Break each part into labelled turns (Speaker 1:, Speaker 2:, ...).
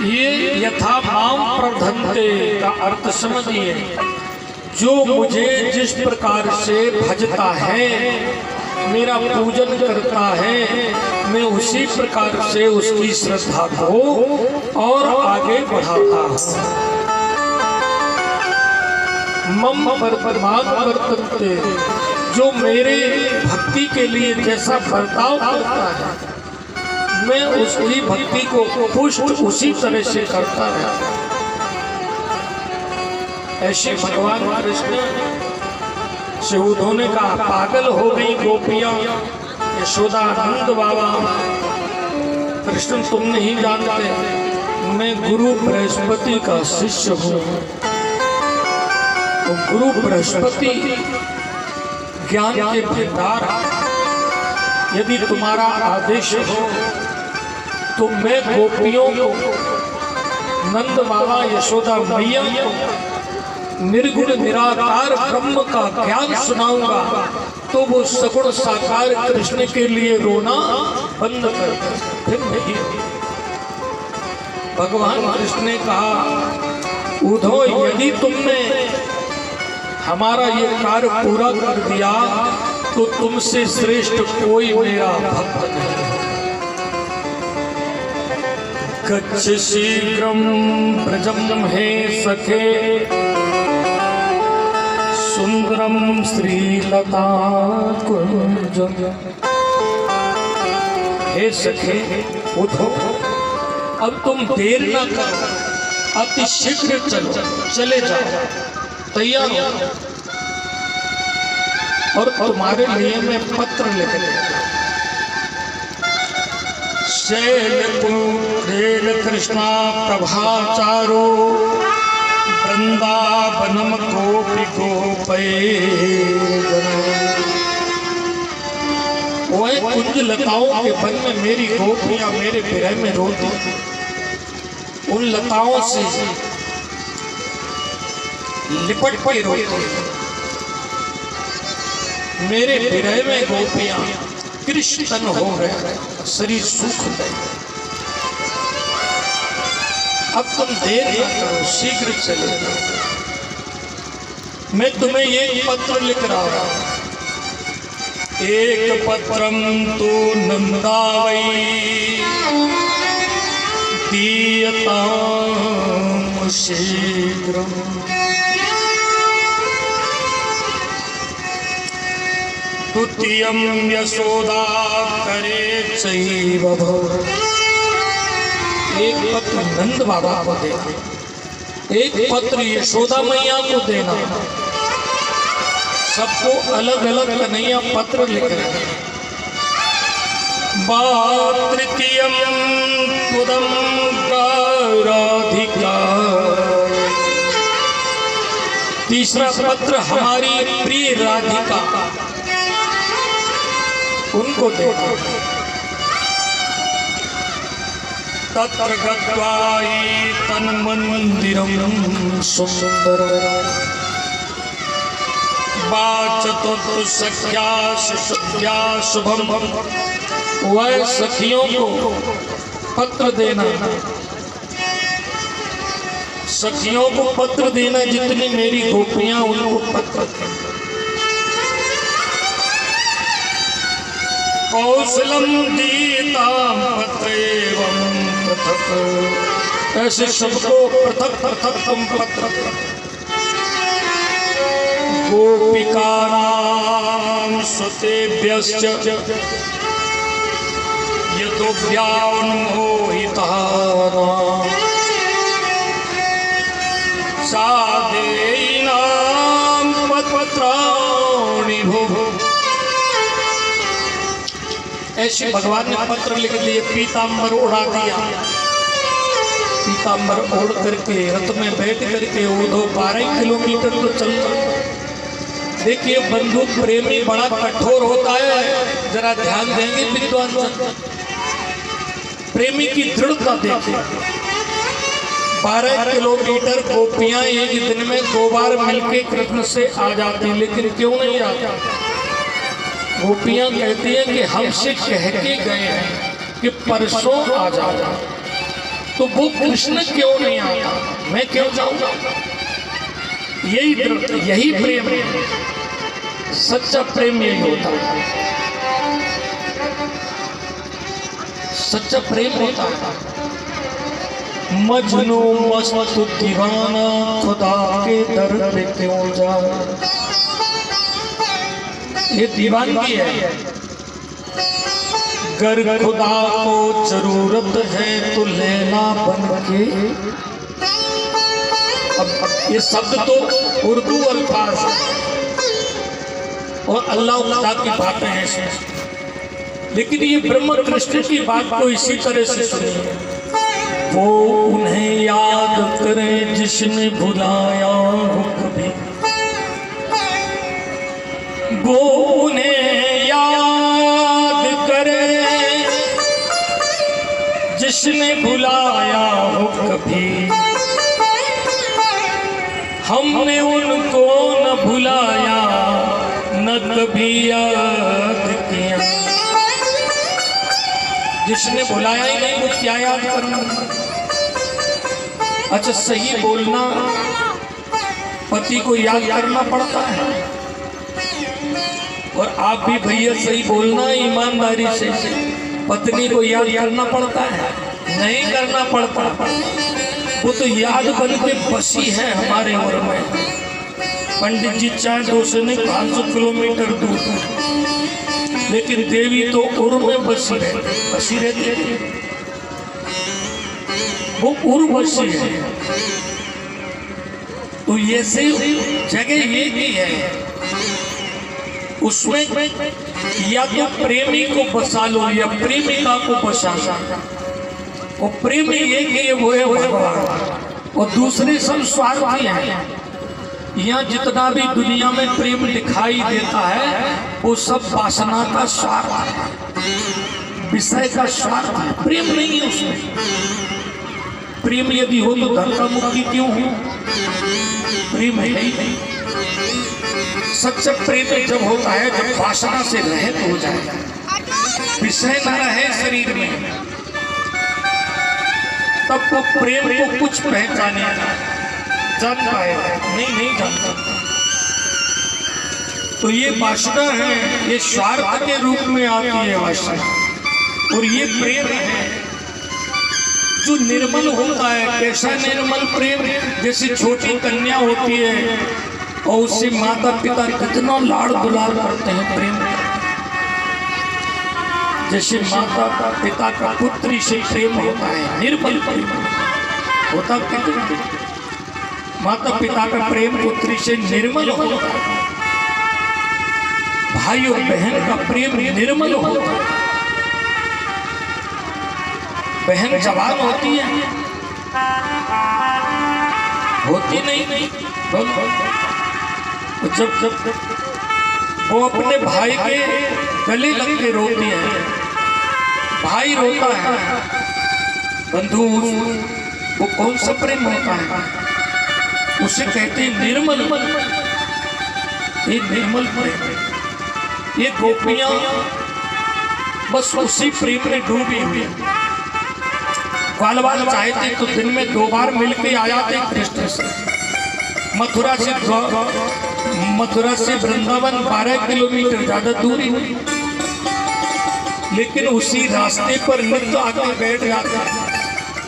Speaker 1: ये यथा माम प्रधन्ते का अर्थ समझिए। जो मुझे जिस प्रकार से भजता है, मेरा पूजन करता है, मैं उसी प्रकार से उसकी श्रद्धा को और आगे बढ़ाता हूँ। मम वर्तन्ते, जो मेरे भक्ति के लिए जैसा बर्ताव करता है, मैं उसकी भक्ति को पुष्ट उसी तरह से करता है। ऐसे भगवान कृष्ण से उन्होंने कहा, पागल हो गई गोपियां, यशोदा नंद बाबा, कृष्ण तुम नहीं जानते, मैं गुरु बृहस्पति का शिष्य हूँ। तो गुरु बृहस्पति ज्ञान के भंडार, यदि तुम्हारा आदेश हो तो मैं गोपियों को, नंद बाबा यशोदा मैया को निर्गुण निराकार ब्रह्म का ज्ञान सुनाऊंगा, तो वो सगुण साकार कृष्ण के लिए रोना बंद कर फिर नहीं। भगवान कृष्ण ने कहा, उद्धव यदि तुमने हमारा ये कार्य पूरा कर दिया तो तुमसे श्रेष्ठ कोई मेरा भक्त नहीं। गच्छ शीघ्रं ब्रजं हे सखे, सुंदरम श्रीलता कुंजम। हे सखे उठो, अब तुम देर न करो, अति शीघ्र चले जाओ, तैयार हो, और तुम्हारे लिए मैं पत्र लिख देता। शैल कृष्णा प्रभाचारो, वृंदावनम गोपी गोपै। वह कुंज लताओं के वन में मेरी गोपियां मेरे विरह में रोती, उन लताओं से लिपट के रोती। मेरे विरह में गोपियां कृष्ण हो रहे, शरीर सुख दे। अब तुम देर न करो, शीघ्र चले जाओ। मैं तुम्हें एक पत्र लिख रहा हूं। एक पत्रम तो नंदावै दीयतां शीघ्रम्। द्वितीयं यशोदा करे चैव भव। एक पत्र नंद बाबा को देना, एक पत्र यशोदा मैया को देना। सबको अलग अलग कन्हैया पत्र लिख रहे हैं। तृतीयं तुदं राधिका। तीसरा पत्र हमारी प्रिय राधिका, उनको देना। तत्र गत्वा तन्मन्दिरं सुन्दरं वाचतो सख्या शुभम। वह सखियों को पत्र देना, सखियों को पत्र देना, जितनी मेरी गोपियां उनको पत्र देना। कौशलम दीता पत्रैवं पृथक्। ऐसे सबको पृथक पृथक तुम पत्र। गोपिकानां सुतेभ्यश्च यतोऽव्यान्मोहितानां साधेयीनां पत्राणि भुः। ऐसे भगवान ने पत्र लिख दिए, पीताम्बर उड़ा दिया। पीताम्बर ओढ़ करके रथ में बैठ करके उद्धव 12 किलोमीटर तो चलता। देखिए बंधु प्रेमी बड़ा कठोर होता है, जरा ध्यान देंगे विद्वान जन। प्रेमी की दृढ़ता देखिए। 12 किलोमीटर गोपियां एक दिन में 2 बार मिलके कृष्ण से आ जाती, लेकिन क्यों नहीं आती? गोपियां कहती हैं कि हमसे कह के गए हैं कि परसों आ जाओ, तो वो कृष्ण क्यों नहीं आता, मैं क्यों जाऊंगा? यही प्रेम है, सच्चा प्रेम यही होता है, सच्चा प्रेम होता है। मजनू मस्त दीवाना खुदा के दर पे क्यों जाए, ये दीवानगी है। गर खुदा को जरूरत है तो लेना बन के, अब ये शब्द तो उर्दू अल्फाज है और अल्लाह की बातें हैं इसमें, लेकिन ये ब्रह्म कृष्ण की बात को इसी तरह से सुनिए। वो उन्हें याद करे जिसने भुलाया हो कभी, वो उन्हें याद करे जिसने भुलाया हो कभी, हमने उनको न भुलाया न कभी याद किया। जिसने भुलाया ही नहीं वो क्या याद करना। अच्छा, सही बोलना पति को याद करना पड़ता है, और आप भी भैया सही बोलना ईमानदारी से पत्नी को याद करना पड़ता है, नहीं करना पड़ता। वो तो याद बन के बसी है हमारे उर में। पंडित जी चाहे 200 किलोमीटर दूर, लेकिन देवी तो उर में बसी रहती है, वो उर्वशी है। तो ये से जगह ये भी है, उसमें या तो प्रेमी को बसा लो या प्रेमिका को बसा लो। वो प्रेमी ये कि वो है भगवान, और दूसरे सब स्वार्थी हैं। यहाँ जितना भी दुनिया में प्रेम दिखाई देता है वो सब वासना का स्वार्थ है, विषय का स्वार्थ है, प्रेम नहीं है उसमें। प्रेम यदि हो तो धक्का मुक्की क्यों हो? प्रेम है नहीं। सच्चा प्रेम जब होता है जब वासना से रहित हो जाए, विषय न रहे शरीर में, तब वो प्रेम को कुछ पहचाने जान पाएगा, नहीं जानता। तो ये वासना है, ये स्वार्थ के रूप में आती है वासना, और ये प्रेम है जो निर्मल होता है। कैसा निर्मल प्रेम? जैसे छोटी कन्या होती है और उससे माता पिता कितना लाड़ दुलार करते हैं, प्रेम। जैसे माता पिता का पुत्री से प्रेम होता है, निर्मल प्रेम होता है। माता पिता का प्रेम पुत्री से निर्मल होता है, भाई और बहन का प्रेम निर्मल होता है। बहन जवान होती है, होती नहीं। जब वो अपने भाई के गले लग के रोती है, भाई रोता है, बंधु, वो कौन सा प्रेम होता है? उसे कहते हैं निर्मल। ये निर्मल प्रेम। ये गोपियां बस उसी प्रेम में डूबी हुई। बाल चाहते तो दिन में 2 बार मिलके आ जाते कृष्ण से। मथुरा से वृंदावन 12 किलोमीटर ज्यादा दूरी हुई, लेकिन उसी रास्ते पर नित्य आके बैठ जाते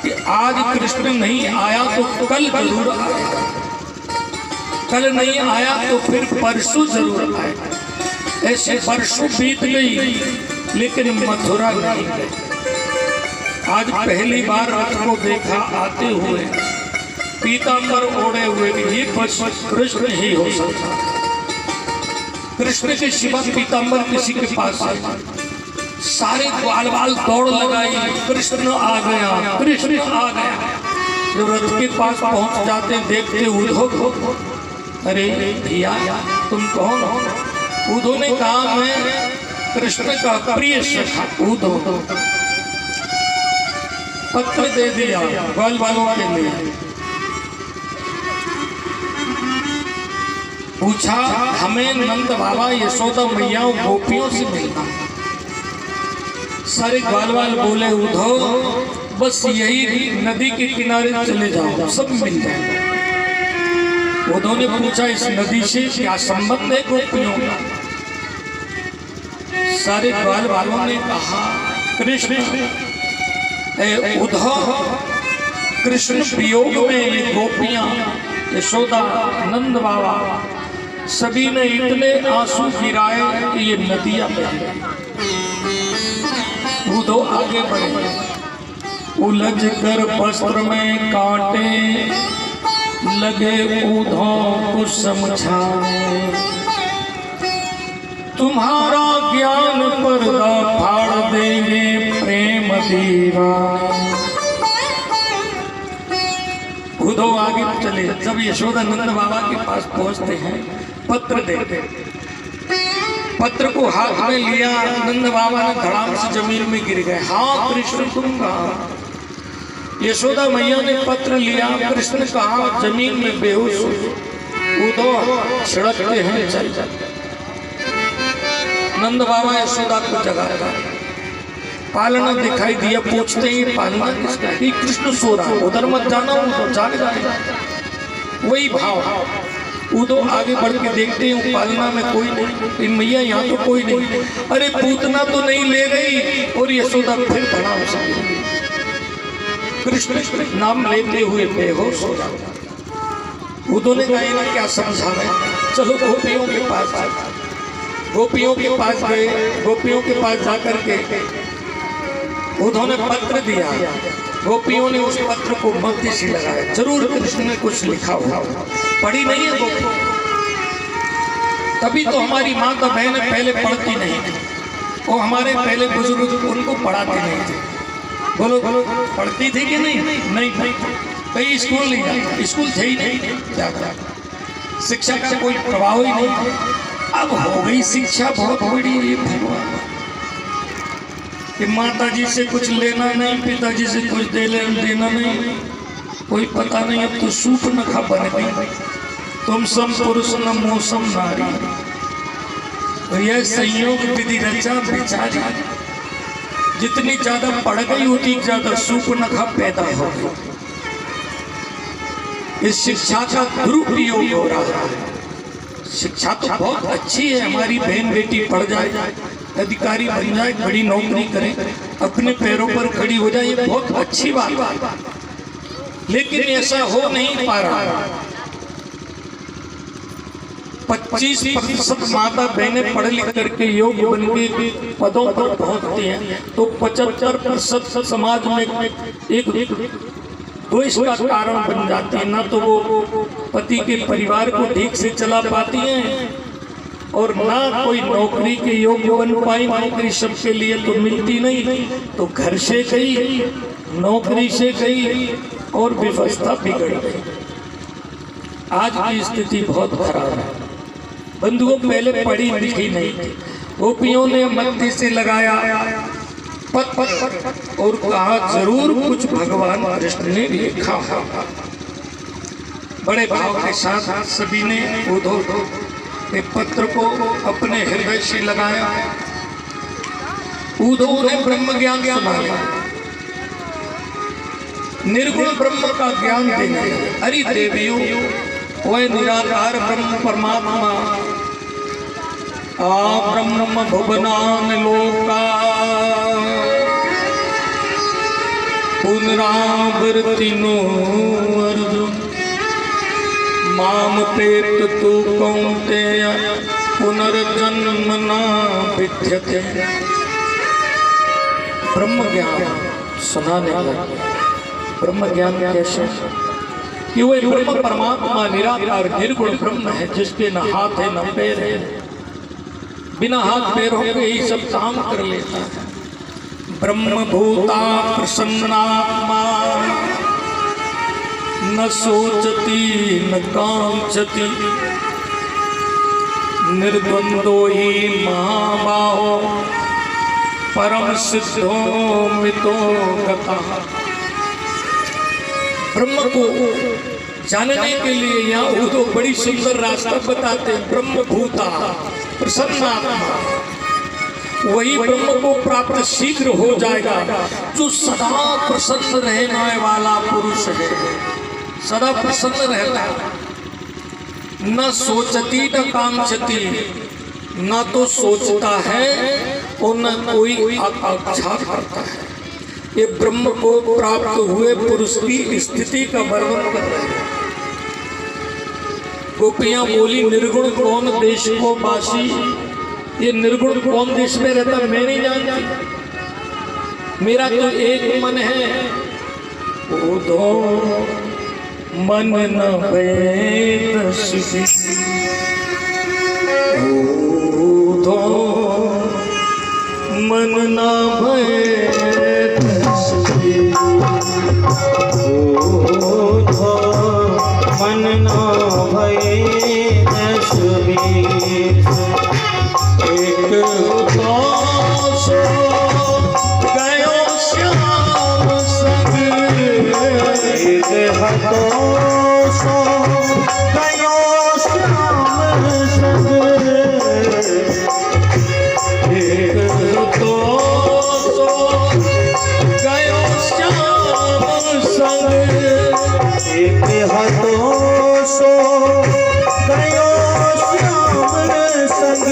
Speaker 1: कि आज कृष्ण नहीं आया तो कल जरूर आएगा, कल नहीं आया तो फिर परसों जरूर आएगा। ऐसे वर्षों बीत गई लेकिन मथुरा नहीं गई। आज पहली बार रथ को देखा आते हुए, पीतांबर ओढ़े हुए, ये बस कृष्ण ही हो सकता। कृष्ण के सिवा पीतांबर किसी के पास है। सारे ग्वाल दौड़ लगाई, कृष्ण आ गया, कृष्ण आ गया। जब रथ के पास पहुंच जाते देखते उद्धव, अरे भैया तुम कौन हो? उद्धव ने कहा मैं कृष्ण का प्रिय सखा उद्धव। पत्र दे दिया ग्वाल वालों के लिए। पूछा हमें नंद बाबा यशोदा मैया और गोपियों से मिलना। सारे ग्वाल वाल बोले उद्धव बस यही नदी के किनारे चले जाओ सब मिल जाएगा। उद्धव ने पूछा इस नदी से क्या संबंध है गोपियों का? सारे ग्वाल वालों ने कहा कृष्ण उद्धव कृष्ण वियोग में गोपियां यशोदा नंद बाबा सभी ने इतने आंसू गिराए कि ये नदियां बह गई। उद्धव आगे बढ़े उलझ कर वस्त्र में कांटे लगे उद्धव को समझाने। तुम्हारा ज्ञान पर्दा फाड़ देंगे प्रेम दीवाने। उद्धव आगे चले। जब यशोदा नंद बाबा के पास पहुंचते हैं पत्र देते, पत्र को हाथ में लिया नंद बाबा ने धड़ाम से जमीन में गिर गए। हाँ कृष्ण तुम कहाँ? यशोदा मैया ने पत्र लिया, कृष्ण कहाँ? जमीन में बेहोश। उद्धव छिड़कते हैं चल जाते। नंद बाबा यशोदा को जगाया, पालना दिखाई दिया, पूछते ही पालना किसका? कि कृष्ण सो रहा, उधर मत जाना, उधर जाग जाएगा। वही भाव। उद्धव आगे बढ़ के देखते हैं पालना में कोई नहीं, मैया यहाँ तो कोई नहीं। अरे पूतना तो नहीं ले गई। और यशोदा फिर धड़ा हो सकती। कृष्ण नाम लेते हुए बेहोश हो जाता। उद्धव ने कहा ना क्या समझा रहे, चलो गोपियों के पास जाए। गोपियों के पास गए। गोपियों के पास जाकर के उद्धव ने पत्र दिया। गोपियों ने उस पत्र को मध्य से लगाया, जरूर कृष्ण ने कुछ लिखा हुआ। पढ़ी नहीं है गोपी, तभी तो हमारी माता बहनें पहले पढ़ती नहीं थी। वो हमारे पहले बुजुर्ग उनको पढ़ाते नहीं थे। बोलो बोलो पढ़ती थी कि नहीं? नहीं कहीं स्कूल नहीं जाती, स्कूल थे ही नहीं। क्या शिक्षा का कोई प्रभाव ही नहीं। अब हो गई शिक्षा बहुत बड़ी है भगवान कि माता जी से कुछ लेना नहीं, पिताजी से कुछ देना नहीं, कोई पता नहीं। अब तो सूप नखा बन गई। तुम सम पुरुष न मौसम नारी, तो यह संयोग विधि रचा बेचारी। जितनी ज्यादा पढ़ गई उतनी ज्यादा सूप नखा पैदा हो गई। इस शिक्षा का दुरुपयोग हो रहा है। शिक्षा तो बहुत अच्छी है, हमारी बहन बेटी पढ़ जाए, अधिकारी बन जाए, बड़ी नौकरी करे, अपने पैरों पर खड़ी हो जाए, ये बहुत अच्छी बात। लेकिन ऐसा हो नहीं पा रहा। 25% माता बहनें पढ़ लिख करके योग्य बन के पदों पर पहुंचती हैं, तो 75% समाज में एक द्वेष का कारण बन जाती है। ना तो वो पति के परिवार को ठीक से चला पाती हैं और ना कोई नौकरी के योग्य बन पाई। नौकरी सबके लिए तो मिलती नहीं, तो घर से गई, नौकरी से गई और व्यवस्था बिगड़ गई। आज की स्थिति बहुत खराब है। बंधुओं पहले पढ़ी लिखी नहीं थी। गोपियों ने मत्ती से लगाया पत्र और कहा जरूर कुछ भगवान कृष्ण ने लिखा। बड़े भाव के साथ सभी ने उद्धव के पत्र को अपने हृदय से लगाया। उद्धव ने ब्रह्म ज्ञान सुनाया, निर्गुण ब्रह्म का ज्ञान देने। अरे देवियों, वह निराकार ब्रह्म परमात्मा आ ब्रह्म भुवनान लोका पुनरावृत्ति नो अर्जुन माम पेत तु कौन्तेय पुनर्जन्म न विद्यते। ब्रह्म ज्ञान सुनाने लगे। ब्रह्म ज्ञान कैसे? कि वह ब्रह्म परमात्मा निराकार निर्गुण ब्रह्म है, जिसके न हाथ है न पैर है, बिना हाथ पैरों के ही सब काम कर लेता है। ब्रह्म भूता प्रसन्नात्मा न सोचती न कांचती निर्द्वंदो ही महाबाहो परम सिद्धो मितो गता। ब्रह्म को जानने के लिए यहाँ वो तो बड़ी सुंदर रास्ता बताते हैं। ब्रह्म भूता प्रसन्नात्मा, वही ब्रह्म को प्राप्त शीघ्र हो जाएगा जो सदा प्रसन्न रहने वाला पुरुष है। सदा प्रसन्न रहता है, न सोचती न कांक्षती, न तो सोचता है और न कोई आकांक्षा करता है। ये ब्रह्म को प्राप्त हुए पुरुष की स्थिति का वर्णन कर रहे हैं। गोपियां बोली निर्गुण कौन देश को बासी, ये निर्गुण कौन देश में रहता मैं नहीं जानती, मेरा तो एक मन है। उधो मन न उधो मन न
Speaker 2: मन ना भय
Speaker 1: एक सो गयो श्याम संग,
Speaker 2: एक सो गयो श्याम संग,
Speaker 1: एक सो गयो श्याम संग,
Speaker 2: एक सो गयो श्याम संग,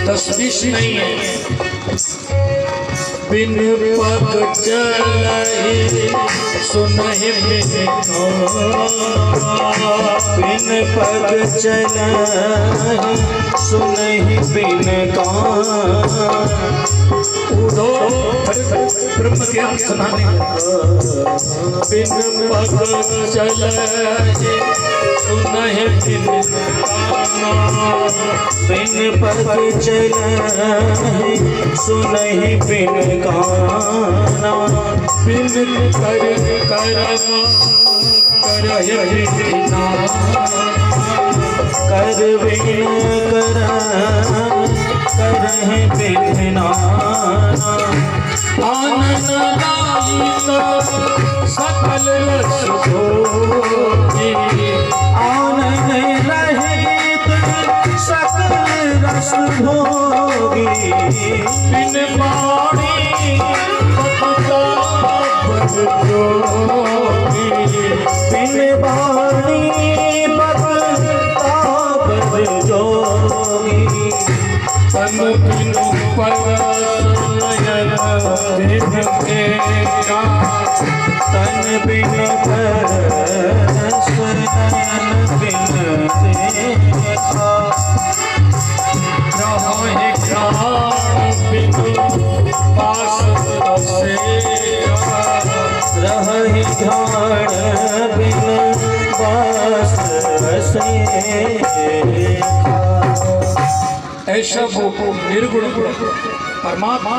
Speaker 1: तस्वीश नहीं है। बिन पग चलहि सुनहि बिन
Speaker 2: बिन पग चलहि सुनहि बिन
Speaker 1: उधो ब्रह्म ज्ञान सुनाने। बिन पग चलहि सुनहि बिन
Speaker 2: बिन पग चलहि सुनहि बिन गाना,
Speaker 1: बिन कर करहि बिना,
Speaker 2: कर बिन करहि बिन नाना,
Speaker 1: आनंद लालित सकल रस भोगी,
Speaker 2: आनंद रहित सकल रस भोगी,
Speaker 1: बिन बाणी पद जोगी,
Speaker 2: बिन बाणी पद जोगी,
Speaker 1: तन बिन परनयन बिन देखा,
Speaker 2: तन बिन परनयन बिन देखा,
Speaker 1: रहे ज्ञान बिन पास से,
Speaker 2: रहि ध्यान बिन बास से।
Speaker 1: ऐसा वो निर्गुण परमात्मा